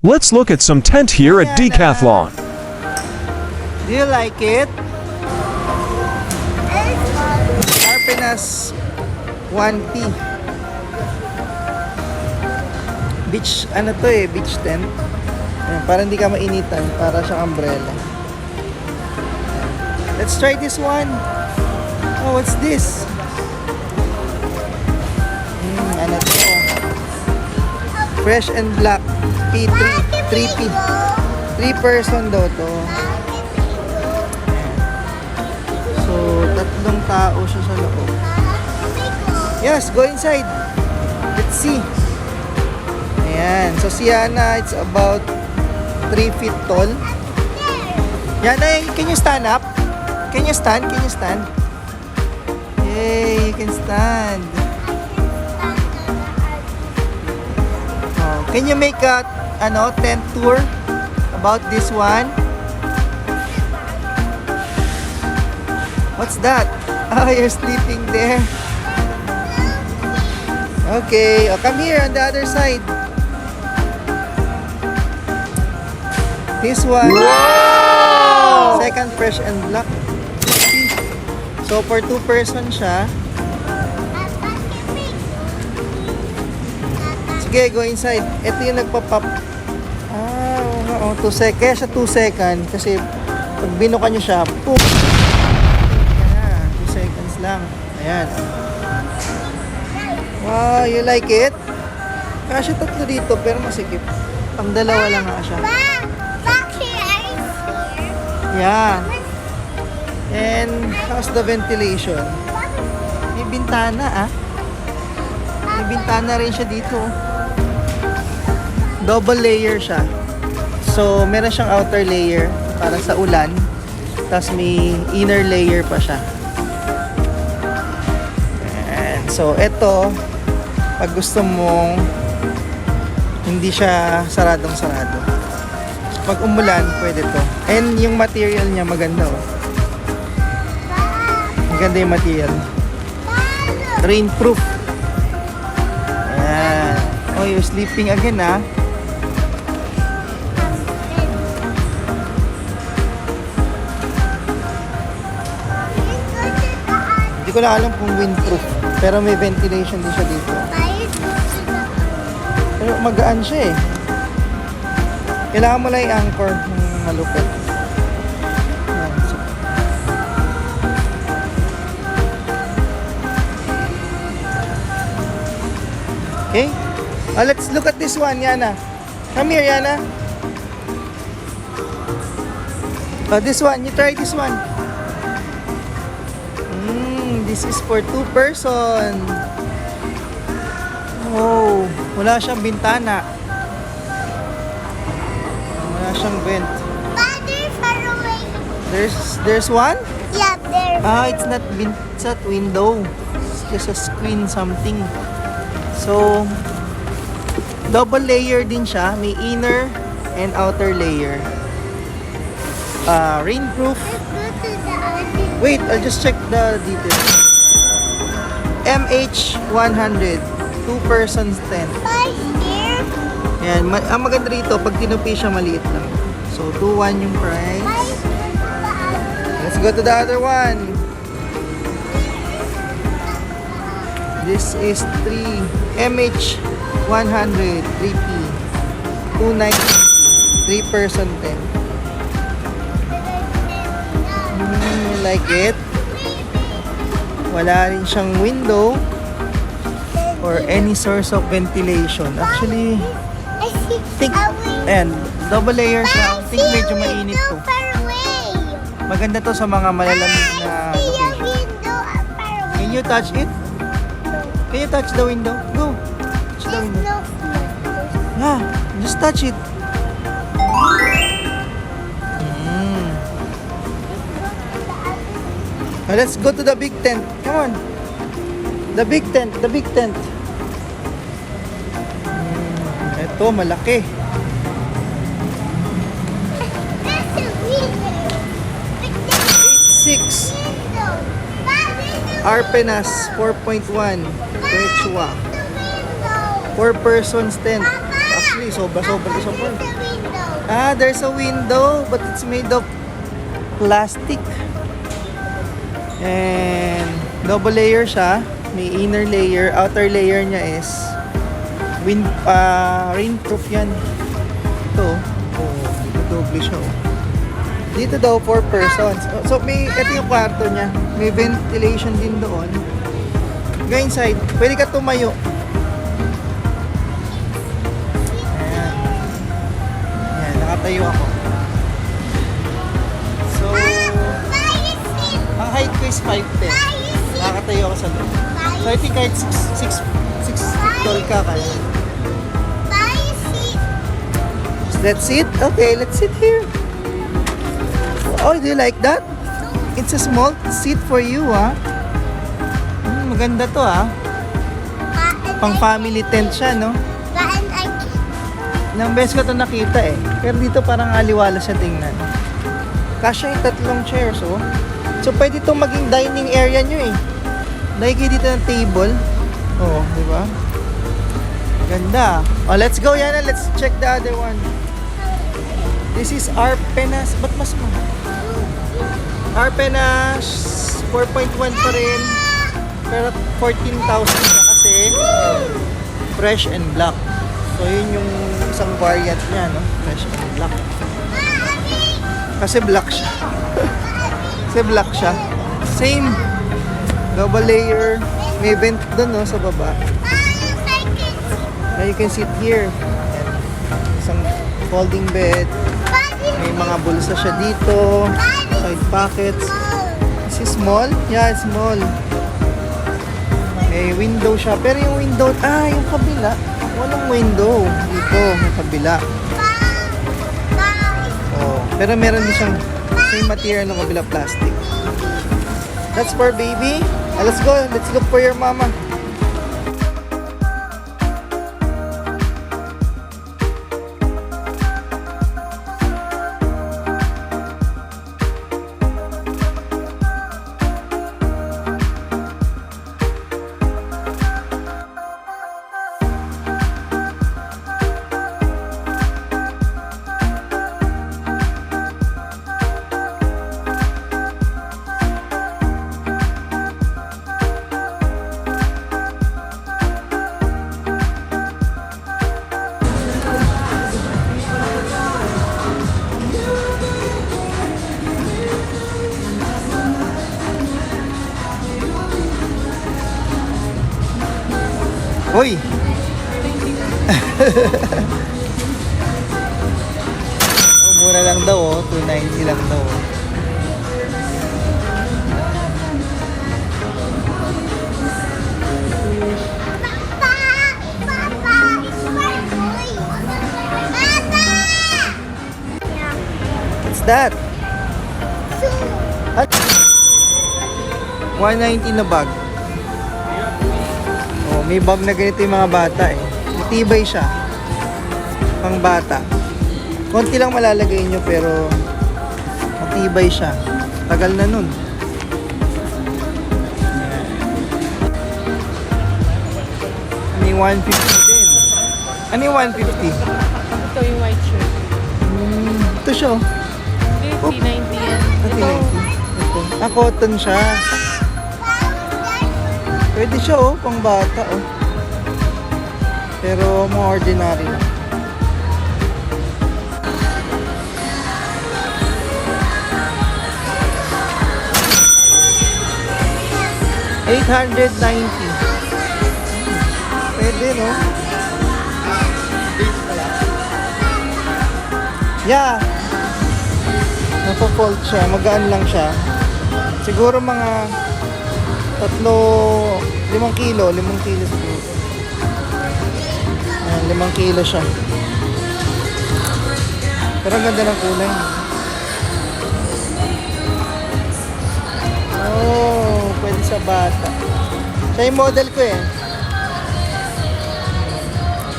Let's look at some tent here at Decathlon. Do you like it? Arpenas 1P. Beach, ano to eh, beach tent. Ayan, para hindi ka mainitan, para siyang umbrella. Let's try this one. Oh, what's this? Ano to? Fresh and Black P3, 3P. 3-person daw to. So, 3 tao siya sa loob. Yes, go inside. Let's see. Ayan. So, si Yana, it's about 3 feet tall. Yana, can you stand up? Can you stand? Can you stand? Yay, you can stand. Oh, can you make a tent tour about this one? What's that? Oh, you're sleeping there. Okay, oh, come here on the other side. This one. Wow! Second, Fresh and Black. So, for 2-person siya. Sige, go inside. Ito yung nagpa-pop. Ah, 2 seconds. Kaya siya 2 seconds. Kasi, pag binuka nyo siya, poof! Ayan, 2 seconds lang. Ayan. Wow, you like it? Kasi 3 dito, pero masikip. Pang 2 lang nga siya. Yeah. And how's the ventilation? May bintana May bintana rin siya dito. Double layer siya. So, meron siyang outer layer para sa ulan. Tapos may inner layer pa siya. And so, ito, pag gusto mong hindi siya saradong-sarado. Pag umulan, pwede to. And yung material niya maganda Maganda yung material. Rainproof. Ayan. Oh, you're sleeping again Hindi ko lang alam kung windproof. Pero may ventilation din siya dito. Pero magaan siya Kailangan mo lang i-anchor ng malupit. Okay? Let's look at this one, Yana. Come here, Yana. This one. You try this one. This is for 2-person. Oh, wala siyang bintana. Wala siyang vent. There's one? Yeah, there. It's not window. It's just a screen something. So, double layer din siya. May inner and outer layer. Rainproof. Wait, I'll just check the details. MH100. 2-person tent. Yan. Ang maganda rito, pag tinupi siya, maliit lang. So, 2-1 yung price. Let's go to the other one. This is MH100 3P 290 3-person tent. You like it? Wala rin siyang window or any source of ventilation. Actually, think, and double layer siya. I think medyo mainit to. Maganda to sa mga malalamig na location. Can you touch it? Can you touch the window? Go. Touch the window. Yeah, just touch it. Now let's go to the big tent. Come on. The big tent, the big tent. Ito, malaki. Six. Arpenas 4.1 Quechua 4-person tent. Actually Actually, sobra. Ah, there's a window, but it's made of plastic. And double layer siya. May inner layer. Outer layer niya is rainproof yan. Ito. Oh, double siya. Oh. Dito daw 4 persons. So, ito yung kwarto niya. May ventilation din doon. Go inside. Pwede ka tumayo. Ayan. Ayan, nakatayo ako. So, ang height ko is 5'10". Nakatayo ako sa loob. So, I think kahit 6 feet tall ka kaya. Let's sit? Okay, let's sit here. Oh, do you like that? It's a small seat for you, ha? Maganda to, ha? Pang family tent siya, no? Ilang beses ko to nakita, eh. Pero dito parang aliwala siya tingnan. Kasya yung 3 chairs, oh. So, pwede itong maging dining area nyo, eh. Dahil kayo dito ng table. Oh, di ba? Ganda. Oh, let's go, Yana. Let's check the other one. This is Arpenas. Ba't mas mahal? Arpenas 4.1 pa rin. Pero 14,000 siya kasi fresh and black. So, yun yung isang variant niya, no? Fresh and black. Kasi black siya. Same. Double layer. May vent doon, no? Sa baba. Now you can sit here. Isang folding bed. May mga bulsa siya dito. Side pockets. Is it small? Yeah, it's small. May window siya. Pero yung window, yung kabila. Walang window. Dito, yung kabila. Oh, pero meron din siyang same material ng kabila, plastic. That's for baby. Let's go. Let's look for your mama. Hoy! Mura lang daw, 290 lang daw. What's that? 190 na bag. May bag na ganito yung mga bata, eh. Matibay siya. Pang bata. Konti lang malalagay nyo pero matibay siya. Tagal na nun. May 150 din. Ano yung 150? Ito yung white shirt. Ito siya, oh. 50, 90 yan. Ito. Cotton siya. Pwede siya, oh, pang bata, oh. Pero more ordinary lang. $890. Pwede, no? Yeah. Napo-fold siya. Magaan lang siya. Siguro mga 5 kilo siguro. Ayan, 5 kilo siya. Pero ang ganda ng kulay. Oh, pwede sa bata. Siya yung model ko, eh.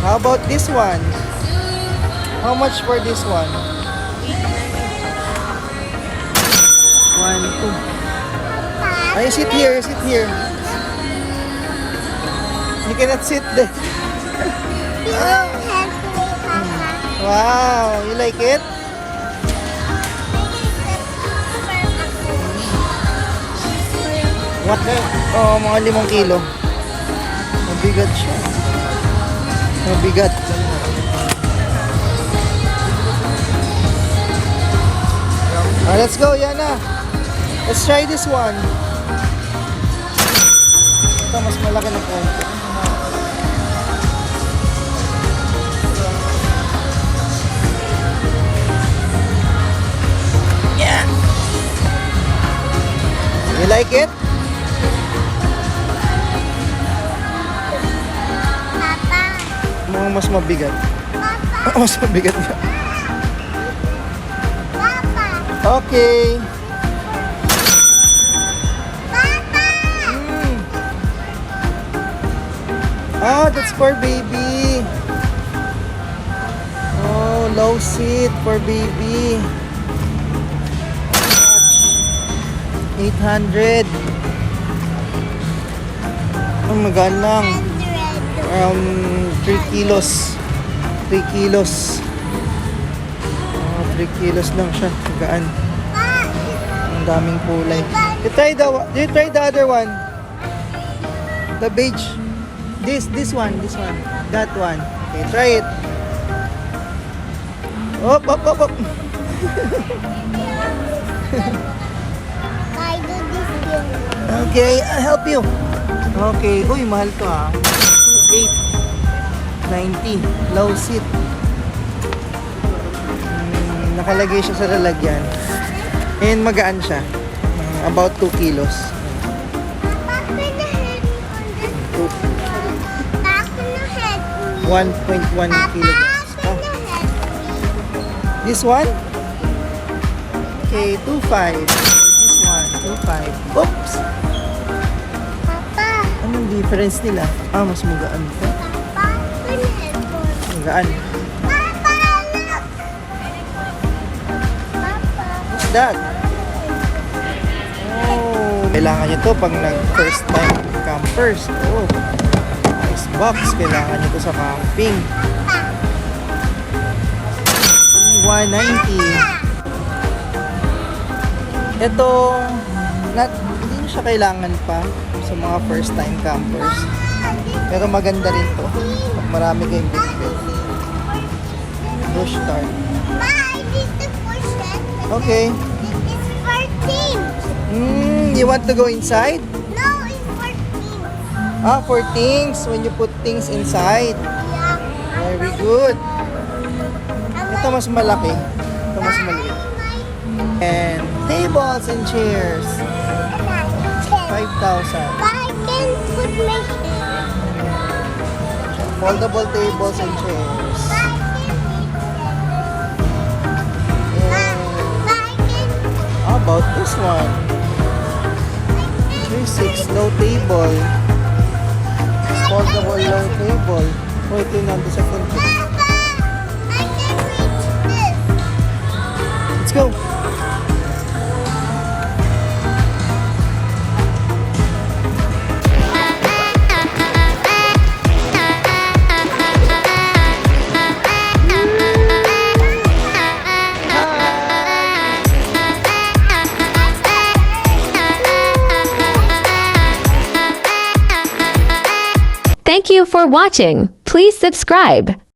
How about this one? How much for this one? 1, 2. Ay, sit here. You cannot sit there. Wow, you like it? What? Oh, mga 5 kilo. Mabigat siya. Mabigat. Let's go, Yana. Let's try this one. Ito, mas malaki ng konti. Yeah. You like it? Mukhang mas mabigat. Mas mabigat nga. Okay. Oh, that's for baby. Oh, low seat for baby. 800. Oh, magaan lang. Around 3 kilos. 3 kilos. 3 kilos lang siya. Magaan. Ang daming kulay. You try the other one. The beige. This one. That one. Okay, try it. Op. I do this thing. Okay, I'll help you. Okay. Uy, mahal to ah. 2,890. Low seat. Nakalagay siya sa lalagyan. And magaan siya. About 2 kilos. Papa na help me. Papa na help me. 1.1 kilograms. Papa na help me. This one? Okay, 2.5. This one, 2.5. Oops! Papa. Anong difference nila? Mas magaan to. Papa na help me. Magaan. Papa, look. Papa. What's that? Oh, kailangan nyo to pag nag-first time campers. Oh, nice box. Kailangan nyo to sa camping. 190. Ito, hindi nyo siya kailangan pa sa mga first time campers. Pero maganda rin to. Pag marami kayong bitbit. Push start. Ma, I need to push it. Okay. It's for teams. You want to go inside? No, it's for teams. For things. When you put things inside. Yeah. Very good. Ito mas malaki. Ito mas maliit. And tables and chairs. 5,000. But I can put my Foldable tables and chairs. And how about this one? 3.6 low table. Foldable low table. Oh, ito yung nandun sa front. Let's go. Thank you for watching. Please subscribe.